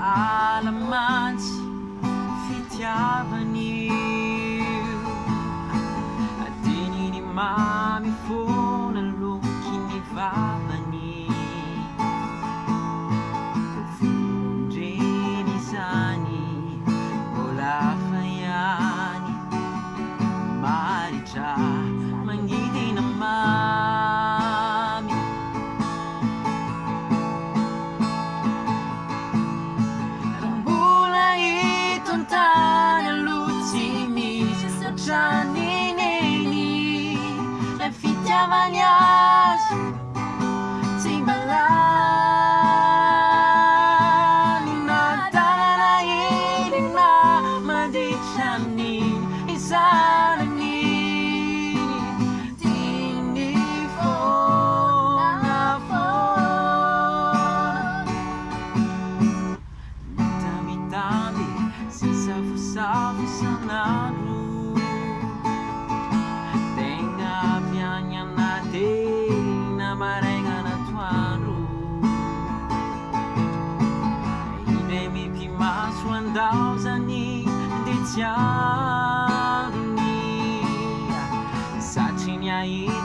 alamantsy fitiavan'io, atininy mamy foana loky ny vavany, kofondreny izany mbola fa ihany maritra mangidina mamy. Raha mbola itony tany aloha tsy misy satrany neny ilay fitiavany azy tsy mba lany na tanana iny na mandritra ny izanany. Tiany foana foana mitamitamby sy safosafo isan'andro, tegna avy any anaty na maraina natoandro. Iny mipimaso andao zany nde tsy androny, satria ny ahiny